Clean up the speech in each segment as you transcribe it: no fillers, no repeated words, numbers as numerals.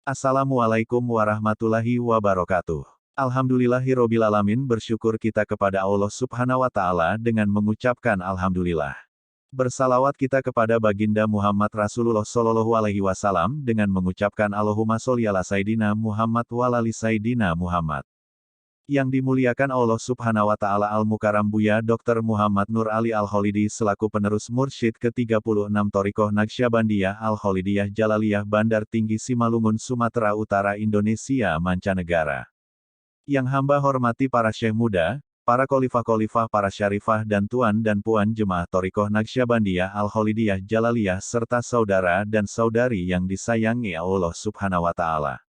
Assalamualaikum warahmatullahi wabarakatuh. Alhamdulillahirrobbilalamin, bersyukur kita kepada Allah Subhanahu wa Ta'ala dengan mengucapkan Alhamdulillah. Bersalawat kita kepada Baginda Muhammad Rasulullah Shallallahu Alaihi Wasallam dengan mengucapkan Allahumma sholli ala Sayyidina Muhammad wa ala ali Sayyidina Muhammad. Yang dimuliakan Allah Subhanahu wa Ta'ala, Al-Mukarram Buya Dr. Muhammad Nur Ali Al-Kholidi selaku penerus mursyid ke-36 Thariqah Naqsyabandiyah Al-Kholidiyah Jalaliyah Bandar Tinggi Simalungun Sumatera Utara Indonesia mancanegara. Yang hamba hormati para syekh muda, para khalifah-khalifah, para syarifah dan tuan dan puan jemaah Thariqah Naqsyabandiyah Al-Kholidiyah Jalaliyah serta saudara dan saudari yang disayangi Allah Subhanahu wa Ta'ala.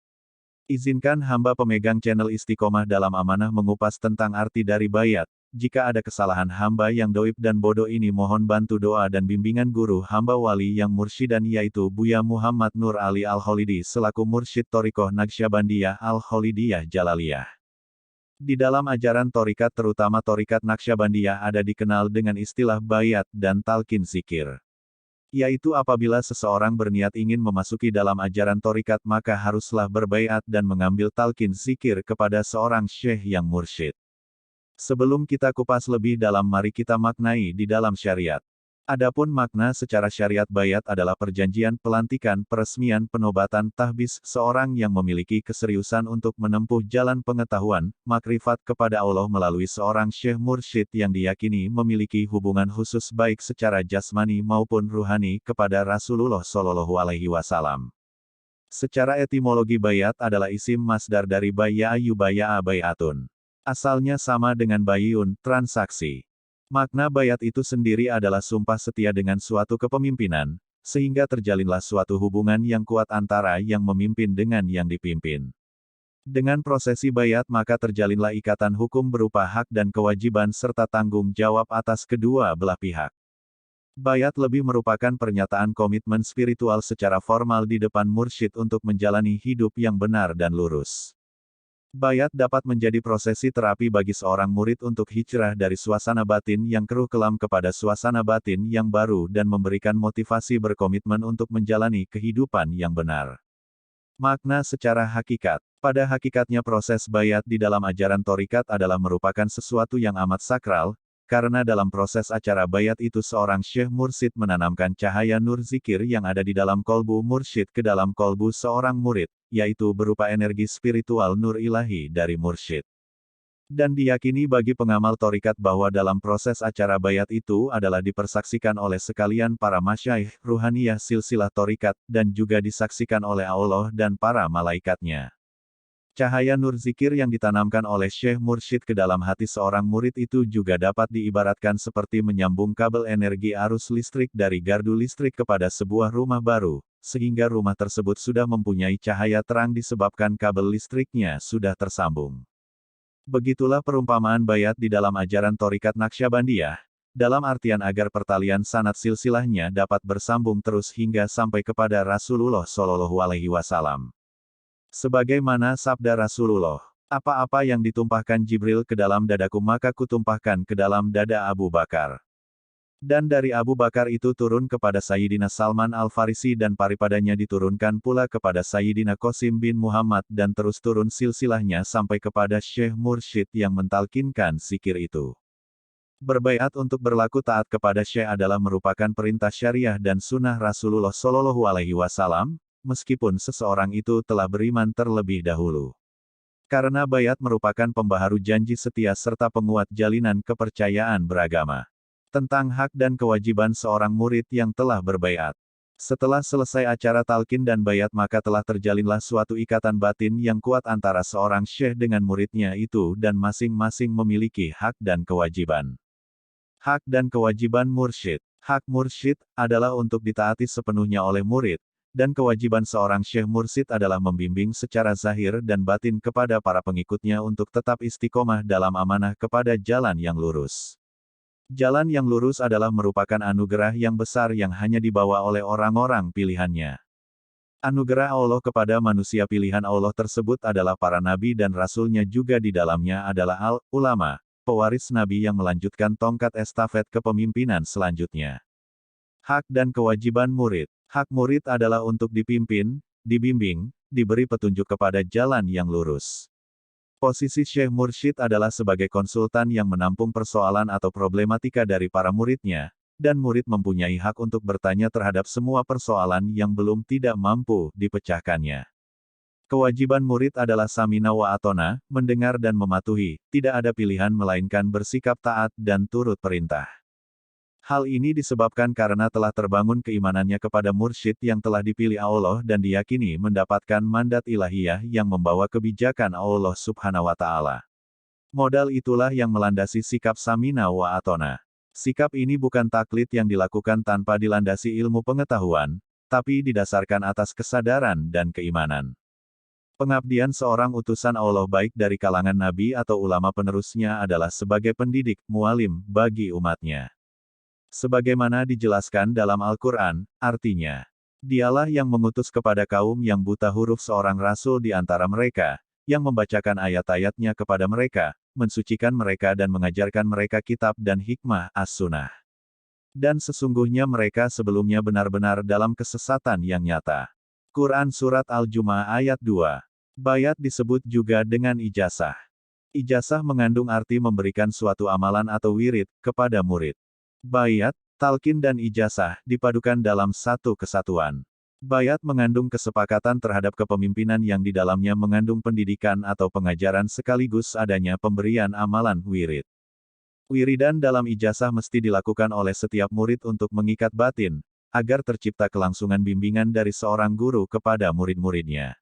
Izinkan hamba pemegang channel Istiqomah dalam amanah mengupas tentang arti dari bayat. Jika ada kesalahan hamba yang doib dan bodoh ini, mohon bantu doa dan bimbingan guru hamba wali yang mursyidan, yaitu Buya Muhammad Nur Ali Al-Kholidi selaku mursyid Thariqah Naqsyabandiyah Al-Kholidiyah Jalaliyah. Di dalam ajaran thariqat, terutama thariqat Naqsyabandiyah, ada dikenal dengan istilah bayat dan talqin zikir. Yaitu apabila seseorang berniat ingin memasuki dalam ajaran thariqat, maka haruslah berbaiat dan mengambil talqin zikir kepada seorang syekh yang mursyid. Sebelum kita kupas lebih dalam, mari kita maknai di dalam syariat. Adapun makna secara syariat, bayat adalah perjanjian, pelantikan, peresmian, penobatan, tahbis seorang yang memiliki keseriusan untuk menempuh jalan pengetahuan, makrifat kepada Allah melalui seorang syekh mursyid yang diyakini memiliki hubungan khusus baik secara jasmani maupun ruhani kepada Rasulullah Shallallahu Alaihi Wasallam. Secara etimologi, bayat adalah isim masdar dari bay'a yubay'a bay'atun. Asalnya sama dengan bay'un, transaksi. Makna bayat itu sendiri adalah sumpah setia dengan suatu kepemimpinan, sehingga terjalinlah suatu hubungan yang kuat antara yang memimpin dengan yang dipimpin. Dengan prosesi bayat maka terjalinlah ikatan hukum berupa hak dan kewajiban serta tanggung jawab atas kedua belah pihak. Bayat lebih merupakan pernyataan komitmen spiritual secara formal di depan mursyid untuk menjalani hidup yang benar dan lurus. Bayat dapat menjadi prosesi terapi bagi seorang murid untuk hijrah dari suasana batin yang keruh kelam kepada suasana batin yang baru dan memberikan motivasi berkomitmen untuk menjalani kehidupan yang benar. Makna secara hakikat. Pada hakikatnya proses bayat di dalam ajaran thariqat adalah merupakan sesuatu yang amat sakral, karena dalam proses acara bayat itu seorang syekh mursyid menanamkan cahaya nur zikir yang ada di dalam kolbu mursyid ke dalam kolbu seorang murid, yaitu berupa energi spiritual nur ilahi dari mursyid. Dan diyakini bagi pengamal thariqat bahwa dalam proses acara bayat itu adalah dipersaksikan oleh sekalian para masyaikh ruhaniyah silsilah thariqat, dan juga disaksikan oleh Allah dan para malaikatnya. Cahaya nur zikir yang ditanamkan oleh syekh mursyid ke dalam hati seorang murid itu juga dapat diibaratkan seperti menyambung kabel energi arus listrik dari gardu listrik kepada sebuah rumah baru, sehingga rumah tersebut sudah mempunyai cahaya terang disebabkan kabel listriknya sudah tersambung. Begitulah perumpamaan bayat di dalam ajaran thariqat Naqsyabandiyah, dalam artian agar pertalian sanad silsilahnya dapat bersambung terus hingga sampai kepada Rasulullah Shallallahu Alaihi Wasallam. Sebagaimana sabda Rasulullah, apa-apa yang ditumpahkan Jibril ke dalam dadaku maka kutumpahkan ke dalam dada Abu Bakar. Dan dari Abu Bakar itu turun kepada Sayyidina Salman Al-Farisi dan paripadanya diturunkan pula kepada Sayyidina Qasim bin Muhammad dan terus turun silsilahnya sampai kepada syekh mursyid yang mentalkinkan zikir itu. Berbaiat untuk berlaku taat kepada syekh adalah merupakan perintah syariah dan sunnah Rasulullah Shallallahu Alaihi Wasallam, meskipun seseorang itu telah beriman terlebih dahulu. Karena bayat merupakan pembaharu janji setia serta penguat jalinan kepercayaan beragama. Tentang hak dan kewajiban seorang murid yang telah berbaiat. Setelah selesai acara talqin dan bayat maka telah terjalinlah suatu ikatan batin yang kuat antara seorang syekh dengan muridnya itu dan masing-masing memiliki hak dan kewajiban. Hak dan kewajiban mursyid. Hak mursyid adalah untuk ditaati sepenuhnya oleh murid, dan kewajiban seorang syekh mursyid adalah membimbing secara zahir dan batin kepada para pengikutnya untuk tetap istiqomah dalam amanah kepada jalan yang lurus. Jalan yang lurus adalah merupakan anugerah yang besar yang hanya dibawa oleh orang-orang pilihannya. Anugerah Allah kepada manusia pilihan Allah tersebut adalah para nabi dan rasulnya, juga di dalamnya adalah ulama, pewaris nabi yang melanjutkan tongkat estafet kepemimpinan selanjutnya. Hak dan kewajiban murid. Hak murid adalah untuk dipimpin, dibimbing, diberi petunjuk kepada jalan yang lurus. Posisi Syekh Mursyid adalah sebagai konsultan yang menampung persoalan atau problematika dari para muridnya, dan murid mempunyai hak untuk bertanya terhadap semua persoalan yang belum tidak mampu dipecahkannya. Kewajiban murid adalah samina wa atona, mendengar dan mematuhi, tidak ada pilihan melainkan bersikap taat dan turut perintah. Hal ini disebabkan karena telah terbangun keimanannya kepada mursyid yang telah dipilih Allah dan diyakini mendapatkan mandat ilahiyah yang membawa kebijakan Allah Subhanahu wa Ta'ala. Modal itulah yang melandasi sikap samina wa atona. Sikap ini bukan taklid yang dilakukan tanpa dilandasi ilmu pengetahuan, tapi didasarkan atas kesadaran dan keimanan. Pengabdian seorang utusan Allah baik dari kalangan nabi atau ulama penerusnya adalah sebagai pendidik, mualim, bagi umatnya. Sebagaimana dijelaskan dalam Al-Quran, artinya, dialah yang mengutus kepada kaum yang buta huruf seorang rasul di antara mereka, yang membacakan ayat-ayatnya kepada mereka, mensucikan mereka dan mengajarkan mereka kitab dan hikmah as-sunnah. Dan sesungguhnya mereka sebelumnya benar-benar dalam kesesatan yang nyata. Quran Surat Al-Jumu'ah ayat 2. Bayat disebut juga dengan ijazah. Ijazah mengandung arti memberikan suatu amalan atau wirid kepada murid. Bayat, talqin dan ijazah dipadukan dalam satu kesatuan. Bayat mengandung kesepakatan terhadap kepemimpinan yang di dalamnya mengandung pendidikan atau pengajaran sekaligus adanya pemberian amalan wirid. Wiridan dalam ijazah mesti dilakukan oleh setiap murid untuk mengikat batin, agar tercipta kelangsungan bimbingan dari seorang guru kepada murid-muridnya.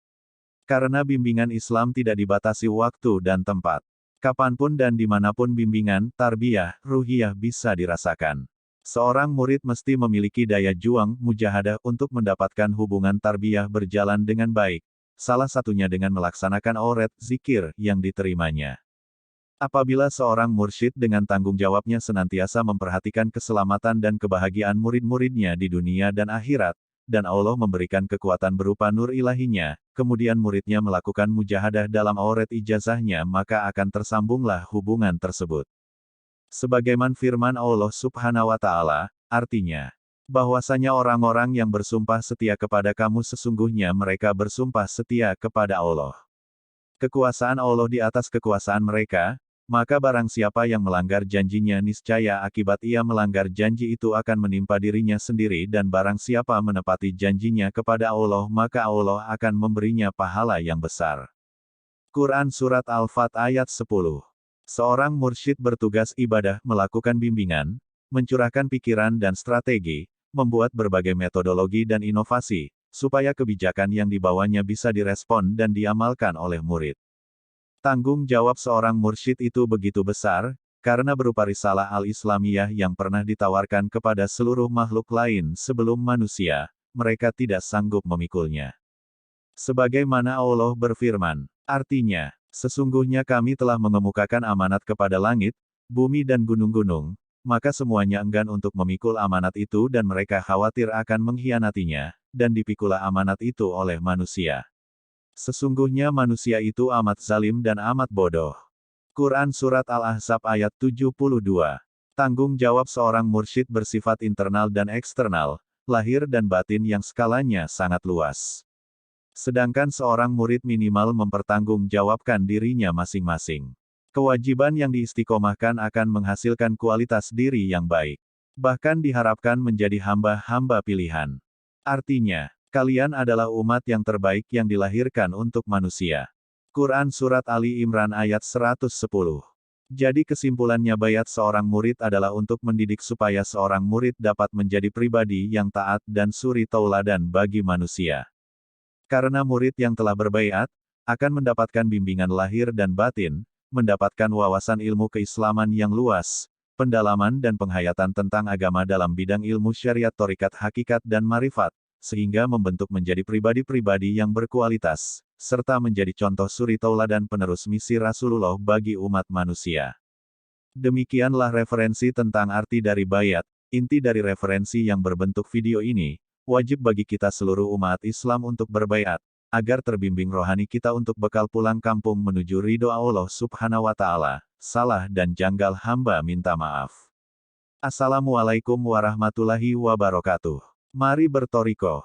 Karena bimbingan Islam tidak dibatasi waktu dan tempat. Kapanpun dan dimanapun bimbingan, tarbiyah, ruhiyah bisa dirasakan. Seorang murid mesti memiliki daya juang, mujahadah untuk mendapatkan hubungan tarbiyah berjalan dengan baik, salah satunya dengan melaksanakan aurat, zikir, yang diterimanya. Apabila seorang mursyid dengan tanggung jawabnya senantiasa memperhatikan keselamatan dan kebahagiaan murid-muridnya di dunia dan akhirat, dan Allah memberikan kekuatan berupa nur ilahinya, kemudian muridnya melakukan mujahadah dalam aurat ijazahnya maka akan tersambunglah hubungan tersebut. Sebagaimana firman Allah Subhanahu wa Ta'ala, artinya, bahwasanya orang-orang yang bersumpah setia kepada kamu sesungguhnya mereka bersumpah setia kepada Allah. Kekuasaan Allah di atas kekuasaan mereka, maka barang siapa yang melanggar janjinya niscaya akibat ia melanggar janji itu akan menimpa dirinya sendiri dan barang siapa menepati janjinya kepada Allah maka Allah akan memberinya pahala yang besar. Quran Surat Al-Fat ayat 10. Seorang mursyid bertugas ibadah, melakukan bimbingan, mencurahkan pikiran dan strategi, membuat berbagai metodologi dan inovasi, supaya kebijakan yang dibawanya bisa direspon dan diamalkan oleh murid. Tanggung jawab seorang mursyid itu begitu besar, karena berupa risalah al-Islamiyah yang pernah ditawarkan kepada seluruh makhluk lain sebelum manusia, mereka tidak sanggup memikulnya. Sebagaimana Allah berfirman, artinya, sesungguhnya kami telah mengemukakan amanat kepada langit, bumi dan gunung-gunung, maka semuanya enggan untuk memikul amanat itu dan mereka khawatir akan mengkhianatinya, dan dipikulah amanat itu oleh manusia. Sesungguhnya manusia itu amat zalim dan amat bodoh. Quran Surat Al-Ahzab ayat 72. Tanggung jawab seorang mursyid bersifat internal dan eksternal, lahir dan batin yang skalanya sangat luas. Sedangkan seorang murid minimal mempertanggungjawabkan dirinya masing-masing. Kewajiban yang diistiqomahkan akan menghasilkan kualitas diri yang baik. Bahkan diharapkan menjadi hamba-hamba pilihan. Artinya, kalian adalah umat yang terbaik yang dilahirkan untuk manusia. Quran Surat Ali Imran ayat 110. Jadi kesimpulannya bayat seorang murid adalah untuk mendidik supaya seorang murid dapat menjadi pribadi yang taat dan suri tauladan bagi manusia. Karena murid yang telah berbaiat, akan mendapatkan bimbingan lahir dan batin, mendapatkan wawasan ilmu keislaman yang luas, pendalaman dan penghayatan tentang agama dalam bidang ilmu syariat thorikat hakikat dan marifat, sehingga membentuk menjadi pribadi-pribadi yang berkualitas, serta menjadi contoh suri tauladan penerus misi Rasulullah bagi umat manusia. Demikianlah referensi tentang arti dari bayat. Inti dari referensi yang berbentuk video ini, wajib bagi kita seluruh umat Islam untuk berbaiat, agar terbimbing rohani kita untuk bekal pulang kampung menuju ridho Allah Subhanahu wa Ta'ala. Salah dan janggal hamba minta maaf. Assalamualaikum warahmatullahi wabarakatuh. Mari bertoriko.